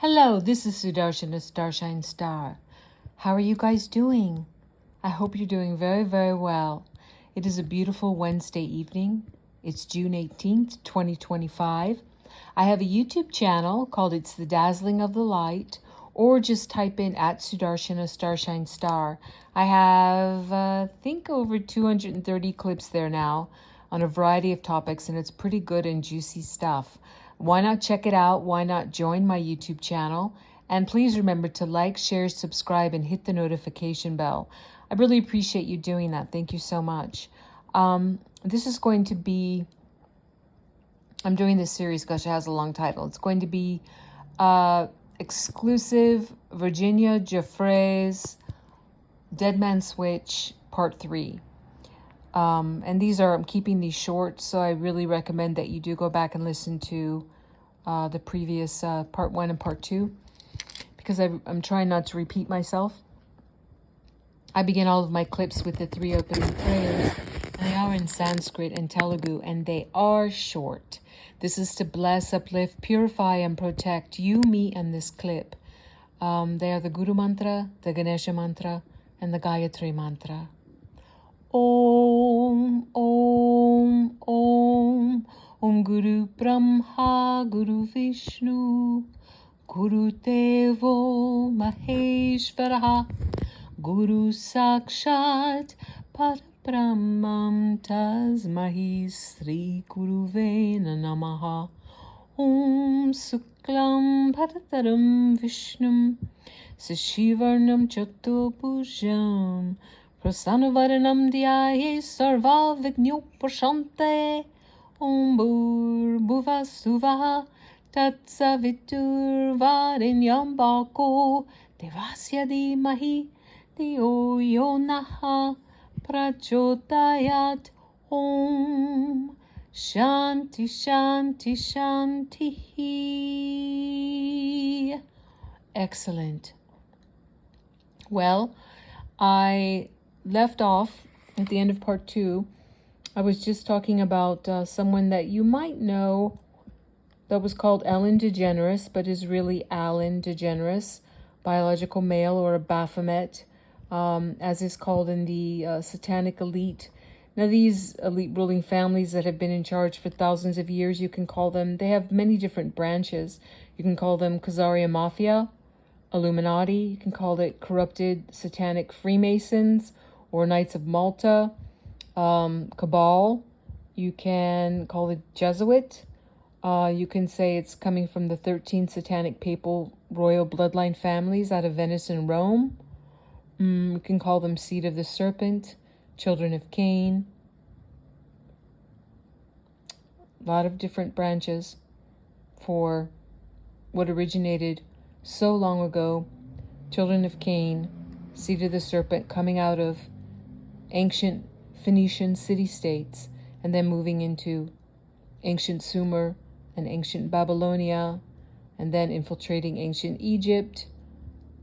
Hello, this is Sudarshana Starshine Star. How are you guys doing? I hope you're doing very, very well. It is a beautiful Wednesday evening. It's June 18th, 2025. I have a YouTube channel called It's the Dazzling of the Light, or just type in at Sudarshana Starshine Star. I have, I think, over 230 clips there now on a variety of topics, and it's pretty good and juicy stuff. Why not check it out? Why not join my YouTube channel? And please remember to like, share, subscribe, and hit the notification bell. I really appreciate you doing that. Thank you so much. This is going to be, I'm doing this series because it has a long title. It's going to be exclusive Virginia Giuffre's Dead Man Switch Part 3. And I'm keeping these short, so I really recommend that you do go back and listen to the previous Part 1 and Part 2, because I'm trying not to repeat myself. I begin all of my clips with the 3 opening prayers, and they are in Sanskrit and Telugu, and they are short. This is to bless, uplift, purify, and protect you, me, and this clip. They are the Guru Mantra, the Ganesha Mantra, and the Gayatri Mantra. Om, Om, Om, Om Guru Brahma, Guru Vishnu, Guru Devo Maheshvaraha, Guru Sakshat Parabrahmam Tasmahi Sri Guruve Namaha. Om Suklam Bharataram Vishnum Sashivarnam Chatupujam Prasanavaranam Dhyaye Sarva Vignopashante. Om Bhur Suvaha Tatsavitur Varenyam Bhako Devasya Dhimahi Dhiyo Yonaha Prachodayat. Om Shanti Shanti Shanti. Excellent. Well, I left off at the end of Part 2. I was just talking about someone that you might know that was called Ellen DeGeneres, but is really Alan DeGeneres, biological male, or a Baphomet, as is called in the satanic elite. Now, these elite ruling families that have been in charge for thousands of years, you can call them, they have many different branches. You can call them Khazarian Mafia, Illuminati, you can call it corrupted satanic Freemasons, or Knights of Malta, Cabal, you can call it Jesuit, you can say it's coming from the 13 satanic papal royal bloodline families out of Venice and Rome. You can call them Seed of the Serpent, Children of Cain. A lot of different branches for what originated so long ago. Children of Cain, Seed of the Serpent, coming out of ancient Phoenician city-states and then moving into ancient Sumer and ancient Babylonia, and then infiltrating ancient Egypt,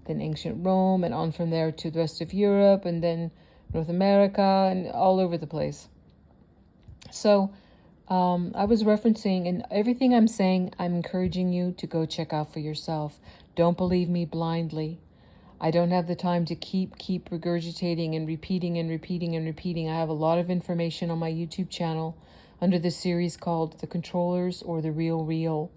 then ancient Rome, and on from there to the rest of Europe, and then North America, and all over the place. So I was referencing, and everything I'm saying, I'm encouraging you to go check out for yourself. Don't believe me blindly. I don't have the time to keep regurgitating and repeating and repeating and repeating. I have a lot of information on my YouTube channel under the series called The Controllers or The Real Real.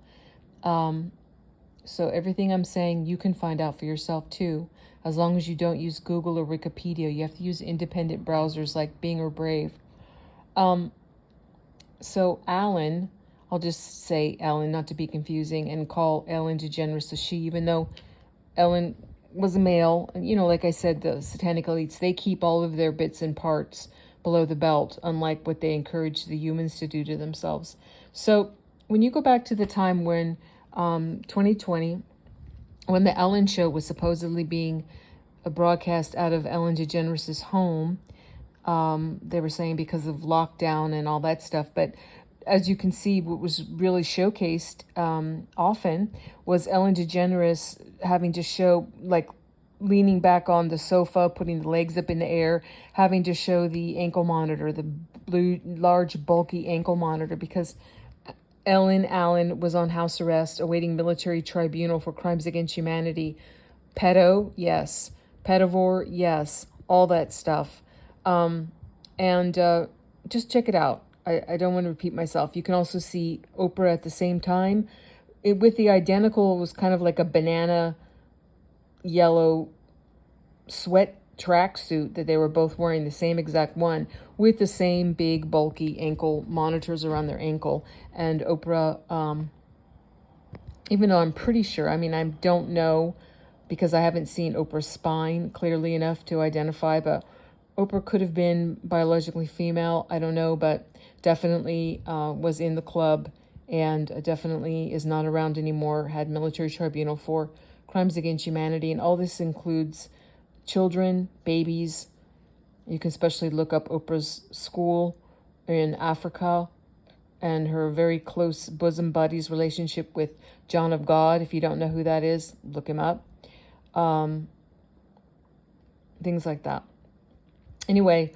So everything I'm saying, you can find out for yourself too, as long as you don't use Google or Wikipedia. You have to use independent browsers like Bing or Brave. So Alan, I'll just say Ellen, not to be confusing, and call Ellen DeGeneres a she, even though Ellen was a male. And, you know, like I said, the satanic elites, they keep all of their bits and parts below the belt, unlike what they encourage the humans to do to themselves. So when you go back to the time when 2020, when the Ellen Show was supposedly being broadcast out of Ellen DeGeneres' home, they were saying because of lockdown and all that stuff. But as you can see, what was really showcased often was Ellen DeGeneres having to show, like, leaning back on the sofa, putting the legs up in the air, having to show the ankle monitor, the blue, large, bulky ankle monitor, because Ellen Allen was on house arrest, awaiting military tribunal for crimes against humanity. Pedo, yes. Pedivore, yes. All that stuff. And just check it out. I don't want to repeat myself. You can also see Oprah at the same time. With the identical, it was kind of like a banana yellow sweat tracksuit that they were both wearing, the same exact one, with the same big bulky ankle monitors around their ankle. And Oprah, even though I'm pretty sure, I mean, I don't know because I haven't seen Oprah's spine clearly enough to identify, but Oprah could have been biologically female. I don't know, but definitely was in the club and definitely is not around anymore, had military tribunal for crimes against humanity. And all this includes children, babies. You can especially look up Oprah's school in Africa and her very close bosom buddies relationship with John of God. If you don't know who that is, look him up. Things like that. Anyway,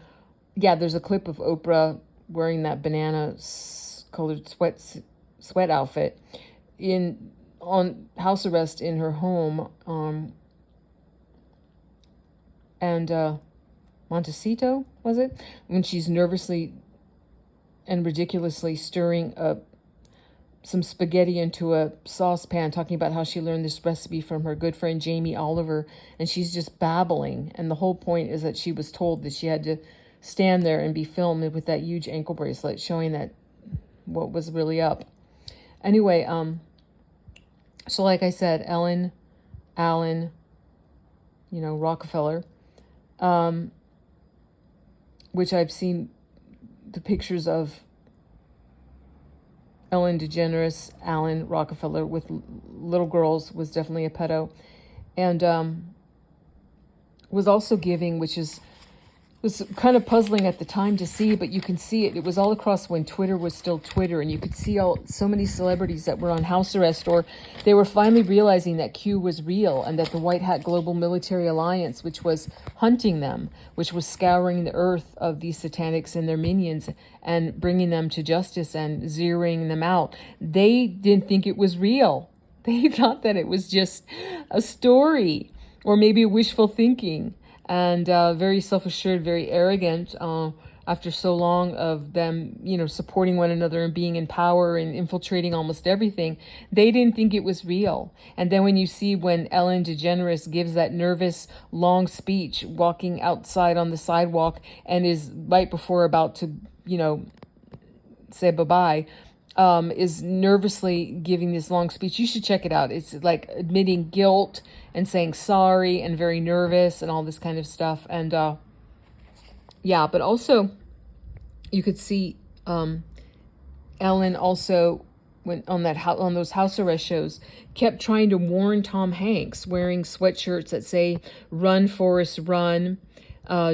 yeah, there's a clip of Oprah wearing that banana colored sweat outfit on house arrest in her home. And Montecito, was it? When she's nervously and ridiculously stirring some spaghetti into a saucepan, talking about how she learned this recipe from her good friend Jamie Oliver, and she's just babbling. And the whole point is that she was told that she had to stand there and be filmed with that huge ankle bracelet, showing that what was really up. Anyway, so like I said, Ellen Allen, Rockefeller, which I've seen the pictures of Ellen DeGeneres, Allen Rockefeller with little girls, was definitely a pedo. And was also giving, which was kind of puzzling at the time to see, but you can see it. It was all across when Twitter was still Twitter, and you could see so many celebrities that were on house arrest, or they were finally realizing that Q was real and that the White Hat Global Military Alliance, which was hunting them, which was scouring the earth of these satanics and their minions and bringing them to justice and zeroing them out, they didn't think it was real. They thought that it was just a story or maybe wishful thinking. And very self-assured, very arrogant, after so long of them, supporting one another and being in power and infiltrating almost everything, they didn't think it was real. And then when Ellen DeGeneres gives that nervous, long speech, walking outside on the sidewalk and is right before about to, say bye-bye, is nervously giving this long speech. You should check it out. It's like admitting guilt and saying sorry and very nervous and all this kind of stuff. And yeah, but also you could see Ellen also on those house arrest shows kept trying to warn Tom Hanks, wearing sweatshirts that say "Run, Forrest, Run."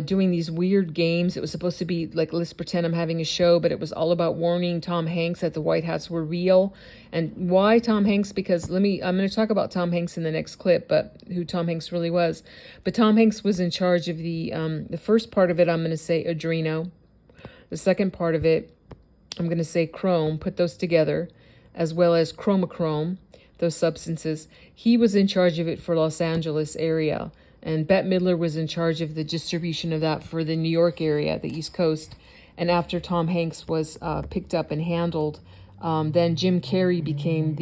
Doing these weird games. It was supposed to be like, let's pretend I'm having a show, but it was all about warning Tom Hanks that the White Hats were real. And why Tom Hanks? Because I'm going to talk about Tom Hanks in the next clip, but who Tom Hanks really was. But Tom Hanks was in charge of the first part of it, I'm going to say Adreno. The second part of it, I'm going to say Chrome, put those together, as well as chromochrome, those substances. He was in charge of it for Los Angeles area. And Bette Midler was in charge of the distribution of that for the New York area, the East Coast. And after Tom Hanks was picked up and handled, then Jim Carrey became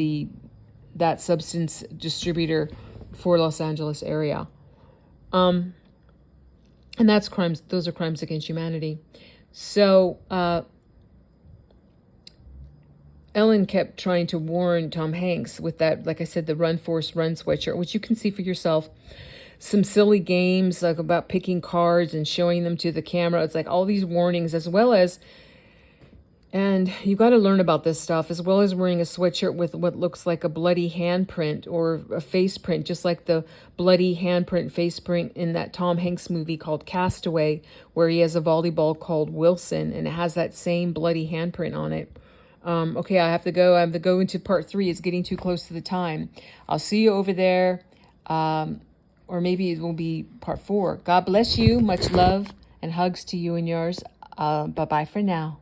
that substance distributor for Los Angeles area. And that's crimes. Those are crimes against humanity. So Ellen kept trying to warn Tom Hanks with that, like I said, the Run, Forrest, Run sweatshirt, which you can see for yourself. Some silly games like about picking cards and showing them to the camera. It's like all these warnings, as well as, and you got to learn about this stuff, as well as wearing a sweatshirt with what looks like a bloody handprint or a face print, just like the bloody handprint face print in that Tom Hanks movie called Castaway, where he has a volleyball called Wilson, and it has that same bloody handprint on it. Okay, I have to go. I have to go into part 3. It's getting too close to the time. I'll see you over there. Or maybe it will be part 4. God bless you. Much love and hugs to you and yours. Bye-bye for now.